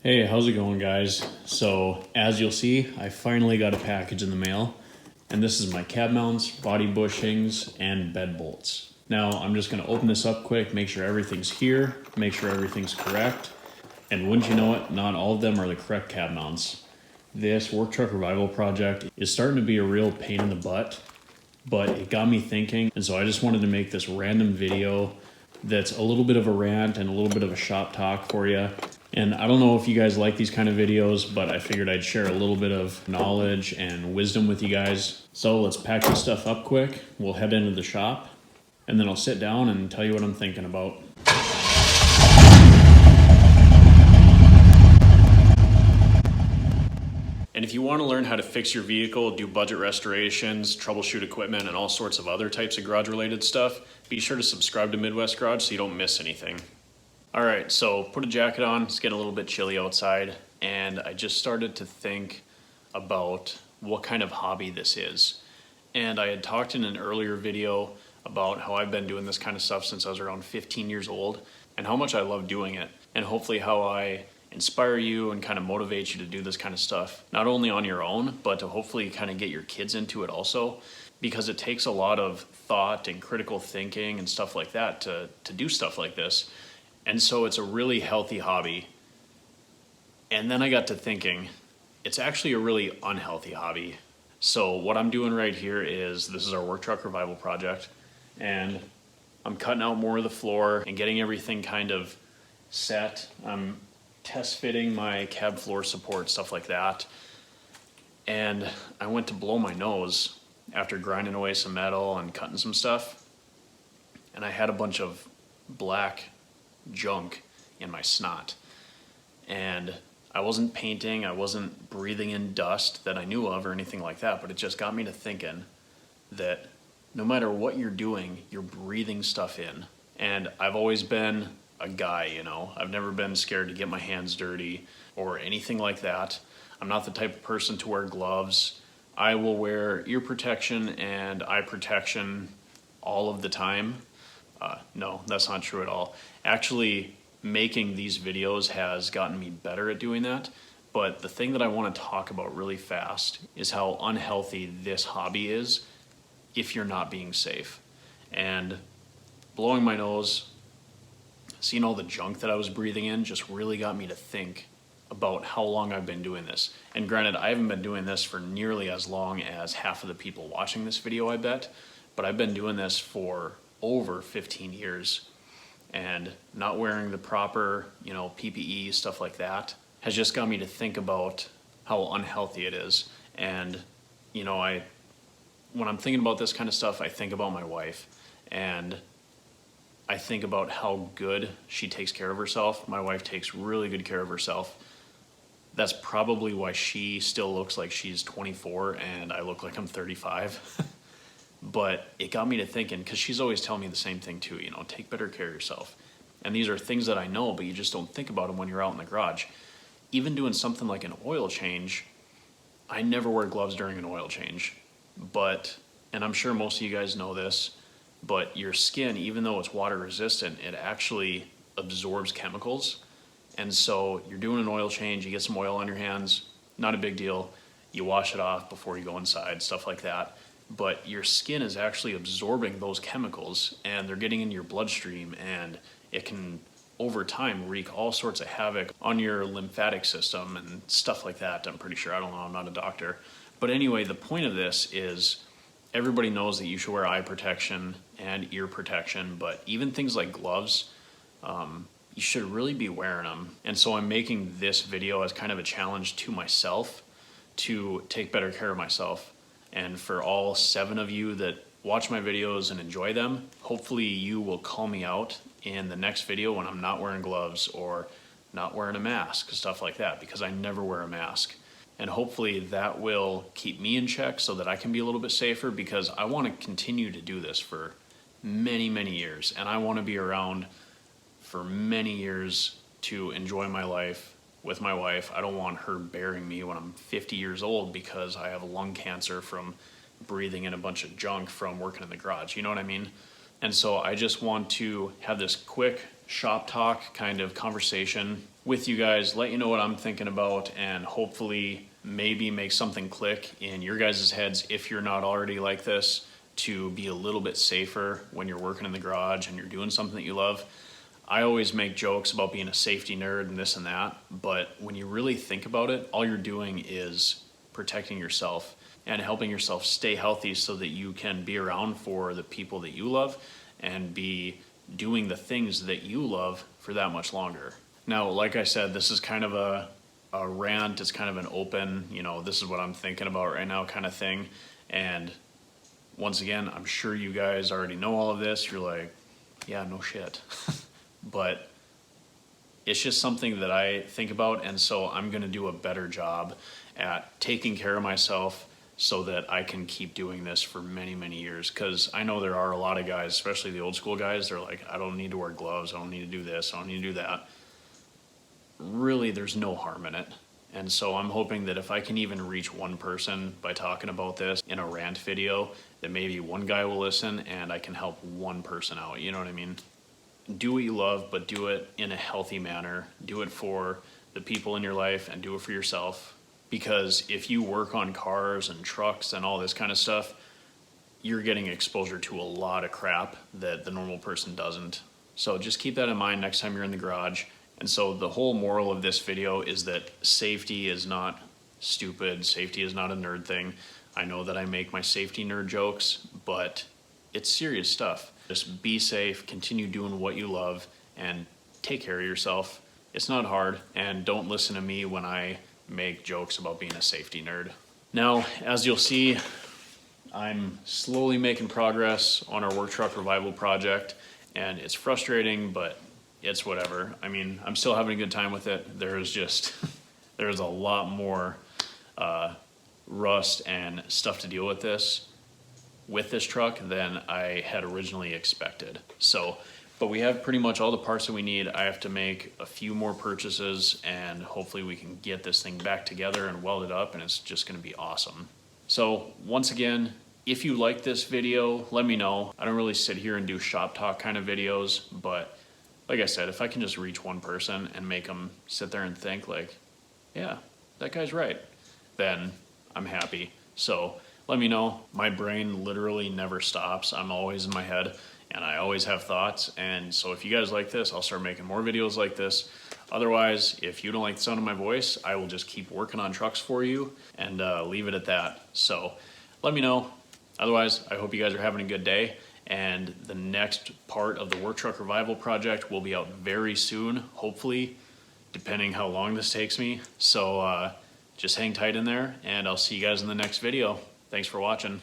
Hey, how's it going, guys? So, as you'll see, I finally got a package in the mail, and this is my cab mounts, body bushings, and bed bolts. Now, I'm just going to open this up quick, make sure everything's here, make sure everything's correct, and wouldn't you know it, not all of them are the correct cab mounts. This work truck revival project is starting to be a real pain in the butt, but it got me thinking, and so I just wanted to make this random video that's a little bit of a rant and a little bit of a shop talk for you. And I don't know if you guys like these kind of videos, but I figured I'd share a little bit of knowledge and wisdom with you guys. So let's pack this stuff up quick. We'll head into the shop, and then I'll sit down and tell you what I'm thinking about. And if you want to learn how to fix your vehicle, do budget restorations, troubleshoot equipment, and all sorts of other types of garage-related stuff, be sure to subscribe to Midwest Garage so you don't miss anything. All right, so put a jacket on. It's getting a little bit chilly outside, and I just started to think about what kind of hobby this is. And I had talked in an earlier video about how I've been doing this kind of stuff since I was around 15 years old, and how much I love doing it, and hopefully how I inspire you and kind of motivate you to do this kind of stuff, not only on your own, but to hopefully kind of get your kids into it also, because it takes a lot of thought and critical thinking and stuff like that to do stuff like this. And so it's a really healthy hobby. And then I got to thinking, it's actually a really unhealthy hobby. So what I'm doing right here is, this is our work truck revival project, and I'm cutting out more of the floor and getting everything kind of set. I'm test fitting my cab floor support, stuff like that. And I went to blow my nose after grinding away some metal and cutting some stuff, and I had a bunch of black junk in my snot. And I wasn't painting, I wasn't breathing in dust that I knew of or anything like that, but it just got me to thinking that no matter what you're doing, you're breathing stuff in. And I've always been a guy, you know, I've never been scared to get my hands dirty or anything like that. I'm not the type of person to wear gloves. I will wear ear protection and eye protection all of the time. No, that's not true at all. Actually, making these videos has gotten me better at doing that. But the thing that I want to talk about really fast is how unhealthy this hobby is if you're not being safe. And blowing my nose, seeing all the junk that I was breathing in just really got me to think about how long I've been doing this. And granted, I haven't been doing this for nearly as long as half of the people watching this video, I bet. But I've been doing this for over 15 years. And not wearing the proper, PPE, stuff like that, has just got me to think about how unhealthy it is. And, when I'm thinking about this kind of stuff, I think about my wife. And I think about how good she takes care of herself. My wife takes really good care of herself. That's probably why she still looks like she's 24 and I look like I'm 35. But it got me to thinking, because she's always telling me the same thing too, take better care of yourself. And these are things that I know, but you just don't think about them when you're out in the garage. Even doing something like an oil change, I never wear gloves during an oil change. And I'm sure most of you guys know this, but your skin, even though it's water resistant, it actually absorbs chemicals. And so you're doing an oil change, you get some oil on your hands, not a big deal. You wash it off before you go inside, stuff like that. But your skin is actually absorbing those chemicals, and they're getting into your bloodstream, and it can, over time, wreak all sorts of havoc on your lymphatic system and stuff like that. I'm pretty sure. I don't know. I'm not a doctor. But anyway, the point of this is everybody knows that you should wear eye protection and ear protection, but even things like gloves, you should really be wearing them. And so I'm making this video as kind of a challenge to myself to take better care of myself. And for all 7 of you that watch my videos and enjoy them, hopefully you will call me out in the next video when I'm not wearing gloves or not wearing a mask, stuff like that, because I never wear a mask. And hopefully that will keep me in check so that I can be a little bit safer, because I want to continue to do this for many, many years. And I want to be around for many years to enjoy my life with my wife. I don't want her burying me when I'm 50 years old because I have lung cancer from breathing in a bunch of junk from working in the garage. You know what I mean? And so I just want to have this quick shop talk kind of conversation with you guys, let you know what I'm thinking about, and hopefully maybe make something click in your guys' heads if you're not already like this, to be a little bit safer when you're working in the garage and you're doing something that you love. I always make jokes about being a safety nerd and this and that, but when you really think about it, all you're doing is protecting yourself and helping yourself stay healthy so that you can be around for the people that you love and be doing the things that you love for that much longer. Now, like I said, this is kind of a rant. It's kind of an open, this is what I'm thinking about right now kind of thing. And once again, I'm sure you guys already know all of this. You're like, yeah, no shit. But it's just something that I think about, and so I'm going to do a better job at taking care of myself so that I can keep doing this for many, many years. Because I know there are a lot of guys, especially the old school guys, they're like, I don't need to wear gloves, I don't need to do this, I don't need to do that. Really, there's no harm in it. And so I'm hoping that if I can even reach one person by talking about this in a rant video, that maybe one guy will listen and I can help one person out, you know what I mean? Do what you love, but do it in a healthy manner. Do it for the people in your life and do it for yourself. Because if you work on cars and trucks and all this kind of stuff, you're getting exposure to a lot of crap that the normal person doesn't. So just keep that in mind next time you're in the garage. And so the whole moral of this video is that safety is not stupid. Safety is not a nerd thing. I know that I make my safety nerd jokes, but it's serious stuff. Just be safe, continue doing what you love, and take care of yourself. It's not hard, and don't listen to me when I make jokes about being a safety nerd. Now, as you'll see, I'm slowly making progress on our work truck revival project, and it's frustrating, but it's whatever. I mean, I'm still having a good time with it. There's a lot more rust and stuff to deal with this truck than I had originally expected. So, but we have pretty much all the parts that we need. I have to make a few more purchases and hopefully we can get this thing back together and weld it up, and it's just gonna be awesome. So once again, if you like this video, let me know. I don't really sit here and do shop talk kind of videos, but like I said, if I can just reach one person and make them sit there and think like, yeah, that guy's right, then I'm happy. So let me know. My brain literally never stops. I'm always in my head and I always have thoughts. And so if you guys like this, I'll start making more videos like this. Otherwise, if you don't like the sound of my voice, I will just keep working on trucks for you and leave it at that. So let me know. Otherwise, I hope you guys are having a good day. And the next part of the work truck revival project will be out very soon, hopefully, depending how long this takes me. So just hang tight in there and I'll see you guys in the next video. Thanks for watching.